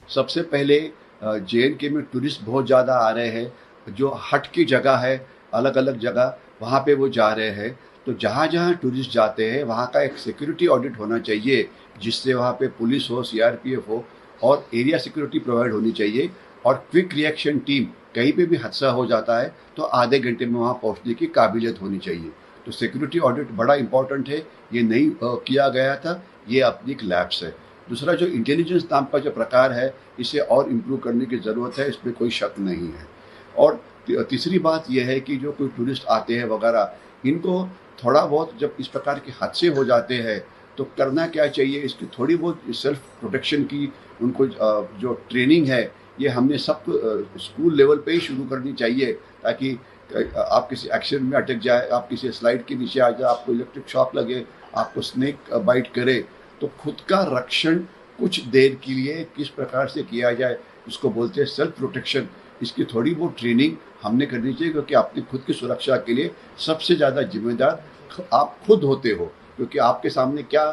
सबसे पहले जे.एन.के में टूरिस्ट बहुत ज़्यादा आ रहे हैं, जो हट की जगह है, अलग-अलग जगह, वहाँ पे वो जा रहे हैं। तो जहाँ-जहाँ टूरिस्ट जाते हैं, वहाँ का एक सिक्योरिटी ऑडिट होना चाहिए, जिससे वहाँ पे पुलिस हो, सीआरपीएफ हो और एरिया सिक्योरिटी प्रोवाइड होनी चाहिए और क्विक रिएक्शन टीम, कहीं पे भी हादसा हो जाता है, तो आधे घंटे में वहाँ पहुँचने की काबिलियत होनी चाहिए। तो सिक्योरिटी ऑडिट बड़ा इम्पोर्टेंट है, ये नहीं किया गया था, ये अपनी एक लैप्स है। दूसरा जो इंटेलिजेंस नाम का जो प्रकार है, इसे और इम्प्रूव करने की ज़रूरत है, इसमें कोई शक नहीं है। और तीसरी बात यह है कि जो कोई टूरिस्ट आते हैं वगैरह, इनको थोड़ा बहुत जब इस प्रकार के हादसे हो जाते हैं, तो करना क्या चाहिए, इसकी थोड़ी बहुत सेल्फ प्रोटेक्शन की उनको जो ट्रेनिंग है, ये हमने सब स्कूल लेवल पे ही शुरू करनी चाहिए, ताकि आप किसी एक्सीडेंट में अटक जाए, आप किसी स्लाइड के नीचे आ जाए, आपको इलेक्ट्रिक शॉक लगे, आपको स्नेक बाइट करे, तो खुद का रक्षण कुछ देर के लिए किस प्रकार से किया जाए, इसको बोलते हैं सेल्फ प्रोटेक्शन। इसकी थोड़ी बहुत ट्रेनिंग हमने करनी चाहिए, क्योंकि अपनी खुद की सुरक्षा के लिए सबसे ज़्यादा जिम्मेदार आप खुद होते हो, क्योंकि आपके सामने क्या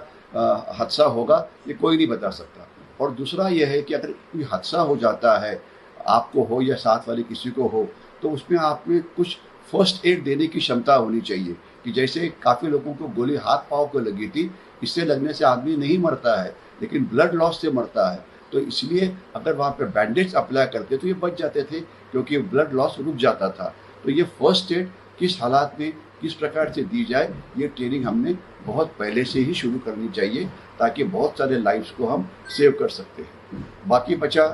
हादसा होगा ये कोई नहीं बता सकता। और दूसरा यह है कि अगर कोई हादसा हो जाता है, आपको हो या साथ वाले किसी को हो, तो उसमें आप में कुछ फर्स्ट एड देने की क्षमता होनी चाहिए, कि जैसे काफ़ी लोगों को गोली हाथ पाँव को लगी थी, इससे लगने से आदमी नहीं मरता है, लेकिन ब्लड लॉस से मरता है। तो इसलिए अगर वहाँ पे बैंडेज अप्लाई करते तो ये बच जाते थे, क्योंकि ब्लड लॉस रुक जाता था। तो ये फर्स्ट एड किस हालात में किस प्रकार से दी जाए, ये ट्रेनिंग हमने बहुत पहले से ही शुरू करनी चाहिए, ताकि बहुत सारे लाइव्स को हम सेव कर सकते हैं। बाकी बचा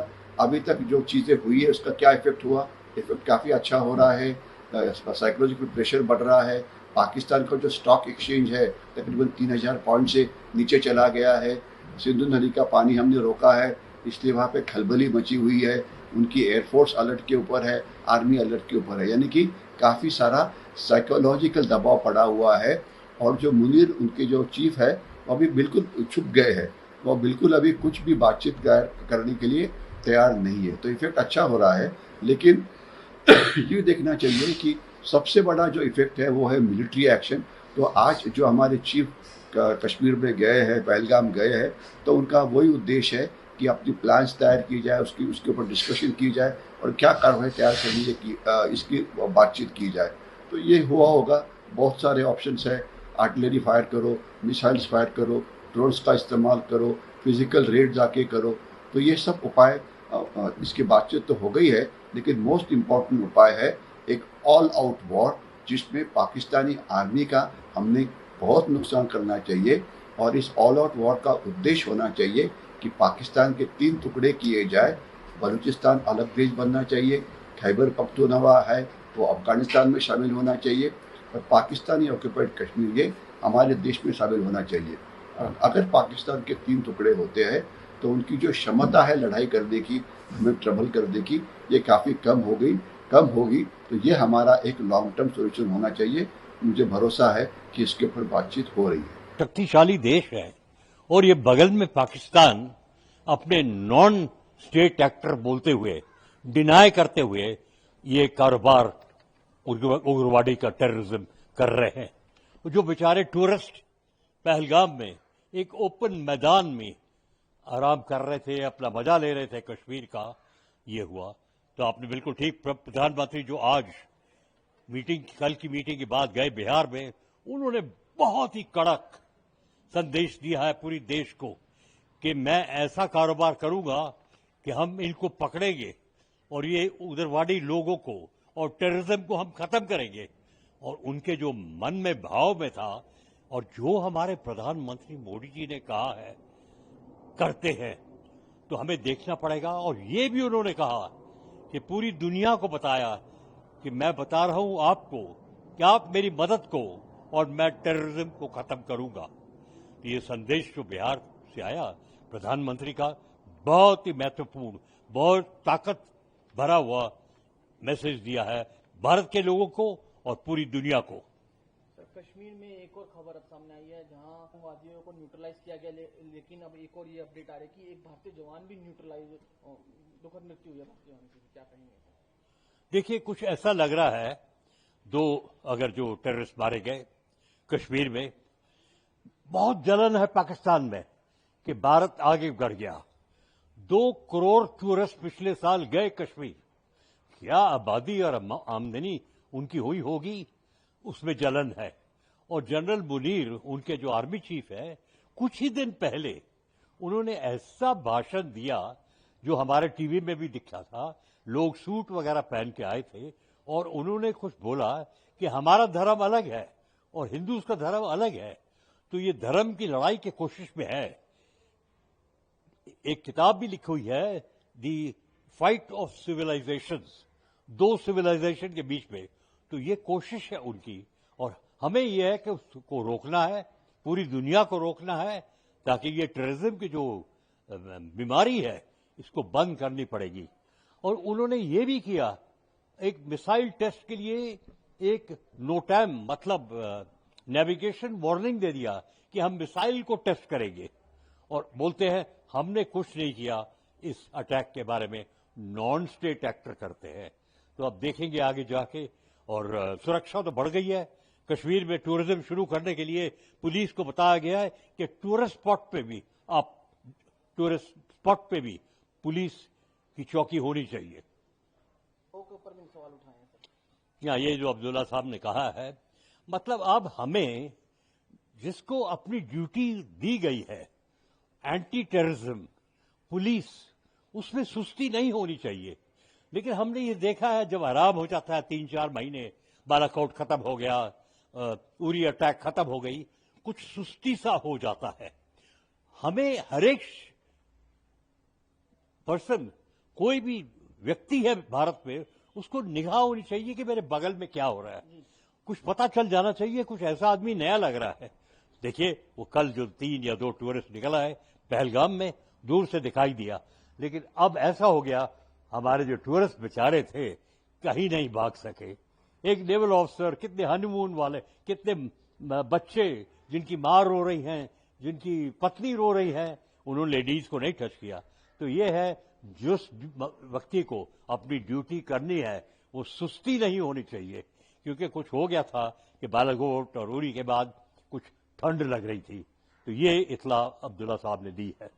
अभी तक जो चीज़ें हुई है उसका क्या इफ़ेक्ट हुआ, इफ़ेक्ट काफ़ी अच्छा हो रहा है, साइकोलॉजिकल प्रेशर बढ़ रहा है। पाकिस्तान का जो स्टॉक एक्सचेंज है तकरीबन 3000 पॉइंट से नीचे चला गया है। सिंधु नदी का पानी हमने रोका है, इसलिए वहाँ पे खलबली मची हुई है। उनकी एयरफोर्स अलर्ट के ऊपर है, आर्मी अलर्ट के ऊपर है, यानी कि काफ़ी सारा साइकोलॉजिकल दबाव पड़ा हुआ है। और जो मुनीर उनके जो चीफ है, वो अभी बिल्कुल छुप गए हैं, वो बिल्कुल अभी कुछ भी बातचीत करने के लिए तैयार नहीं है। तो इफेक्ट अच्छा हो रहा है, लेकिन ये देखना चाहिए कि सबसे बड़ा जो इफेक्ट है वो है मिलिट्री एक्शन। तो आज जो हमारे चीफ कश्मीर में गए हैं, पहलगाम गए हैं, तो उनका वही उद्देश्य है कि अपनी प्लान्स तैयार की जाए, उसके ऊपर डिस्कशन की जाए और क्या कार्रवाई तैयार करनी है कि इसकी बातचीत की जाए। तो ये हुआ होगा, बहुत सारे ऑप्शंस है, आर्टिलरी फायर करो, मिसाइल्स फायर करो, ड्रोन्स का इस्तेमाल करो, फिजिकल रेड जाके करो। तो ये सब उपाय इसकी बातचीत तो हो गई है, लेकिन मोस्ट इम्पॉर्टेंट उपाय है एक ऑल आउट वॉर, जिसमें पाकिस्तानी आर्मी का हमने बहुत नुकसान करना चाहिए। और इस ऑल आउट वॉर का उद्देश्य होना चाहिए कि पाकिस्तान के 3 टुकड़े किए जाए, बलूचिस्तान अलग देश बनना चाहिए, खैबर पख्तूनख्वा है वो अफगानिस्तान में शामिल होना चाहिए, और पाकिस्तानी ऑक्यूपाइड कश्मीर ये हमारे देश में शामिल होना चाहिए। और अगर पाकिस्तान के 3 टुकड़े होते हैं, तो उनकी जो क्षमता है लड़ाई करने की, हमें ट्रबल करने की, ये काफ़ी कम होगी। तो ये हमारा एक लॉन्ग टर्म सोल्यूशन होना चाहिए। मुझे भरोसा है कि इसके ऊपर बातचीत हो रही है। शक्तिशाली देश है और ये बगल में पाकिस्तान अपने नॉन स्टेट एक्टर बोलते हुए, डिनाई करते हुए ये कारोबार उग्रवादी का टेररिज्म कर रहे हैं। जो बेचारे टूरिस्ट पहलगाम में एक ओपन मैदान में आराम कर रहे थे, अपना मजा ले रहे थे कश्मीर का, ये हुआ। तो आपने बिल्कुल ठीक, प्रधानमंत्री जो आज कल की मीटिंग के बाद गए बिहार में, उन्होंने बहुत ही कड़क संदेश दिया है पूरी देश को कि मैं ऐसा कारोबार करूंगा कि हम इनको पकड़ेंगे और ये उग्रवादी लोगों को और टेररिज्म को हम खत्म करेंगे। और उनके जो मन में भाव में था और जो हमारे प्रधानमंत्री मोदी जी ने कहा है करते हैं, तो हमें देखना पड़ेगा। और ये भी उन्होंने कहा कि पूरी दुनिया को बताया कि मैं बता रहा हूं आपको कि आप मेरी मदद को और मैं टेररिज्म को खत्म करूंगा। तो ये संदेश जो बिहार से आया प्रधानमंत्री का, बहुत ही महत्वपूर्ण, बहुत ताकत भरा हुआ मैसेज दिया है भारत के लोगों को और पूरी दुनिया को। कश्मीर में एक और खबर अब सामने आई है, जहां आतंकवादियों को न्यूट्रलाइज किया गया, लेकिन अब एक और ये अपडेट आ रही है कि एक भारतीय जवान भी न्यूट्रलाइज, दुखद मृत्यु हुई है भारतीय जवान की। क्या कहेंगे? देखिए, कुछ ऐसा लग रहा है, अगर जो टेररिस्ट मारे गए कश्मीर में, बहुत जलन है पाकिस्तान में कि भारत आगे बढ़ गया। 2 करोड़ टूरिस्ट पिछले साल गए कश्मीर। क्या आबादी और आमदनी उनकी हुई होगी, उसमें जलन है। और जनरल मुनीर, उनके जो आर्मी चीफ है, कुछ ही दिन पहले उन्होंने ऐसा भाषण दिया जो हमारे टीवी में भी दिखा था। लोग सूट वगैरह पहन के आए थे और उन्होंने कुछ बोला कि हमारा धर्म अलग है और हिंदू का धर्म अलग है। तो ये धर्म की लड़ाई की कोशिश में है। एक किताब भी लिखी हुई है, दी फाइट ऑफ सिविलाइजेशंस, 2 सिविलाइजेशन के बीच में। तो ये कोशिश है उनकी, और हमें यह है कि उसको रोकना है, पूरी दुनिया को रोकना है, ताकि ये टेररिज्म की जो बीमारी है इसको बंद करनी पड़ेगी। और उन्होंने ये भी किया, एक मिसाइल टेस्ट के लिए एक नोटैम मतलब नेविगेशन वार्निंग दे दिया कि हम मिसाइल को टेस्ट करेंगे, और बोलते हैं हमने कुछ नहीं किया। इस अटैक के बारे में नॉन स्टेट एक्टर करते हैं। तो अब देखेंगे आगे जाके। और सुरक्षा तो बढ़ गई है। कश्मीर में टूरिज्म शुरू करने के लिए पुलिस को बताया गया है कि टूरिस्ट स्पॉट पे भी पुलिस की चौकी होनी चाहिए। के ऊपर भी सवाल उठाए हैं सर। या ये जो अब्दुल्ला साहब ने कहा है, मतलब अब हमें जिसको अपनी ड्यूटी दी गई है, एंटी टेररिज्म पुलिस, उसमें सुस्ती नहीं होनी चाहिए। लेकिन हमने ये देखा है, जब आराम हो जाता है 3-4 महीने, बालाकोट खत्म हो गया, उरी अटैक खत्म हो गई, कुछ सुस्ती सा हो जाता है। हमें हर एक पर्सन, कोई भी व्यक्ति है भारत में, उसको निगाह होनी चाहिए कि मेरे बगल में क्या हो रहा है। कुछ पता चल जाना चाहिए, कुछ ऐसा आदमी नया लग रहा है। देखिए वो कल जो 3 या 2 टूरिस्ट निकला है पहलगाम में, दूर से दिखाई दिया। लेकिन अब ऐसा हो गया, हमारे जो टूरिस्ट बेचारे थे कहीं नहीं भाग सके। एक नेवल ऑफिसर, कितने हनीमून वाले, कितने बच्चे जिनकी मां रो रही हैं, जिनकी पत्नी रो रही है, उन्होंने लेडीज को नहीं टच किया। तो ये है, जिस व्यक्ति को अपनी ड्यूटी करनी है वो सुस्ती नहीं होनी चाहिए। क्योंकि कुछ हो गया था कि बालाकोट और उरी के बाद कुछ ठंड लग रही थी। तो ये इत्तला अब्दुल्ला साहब ने दी है।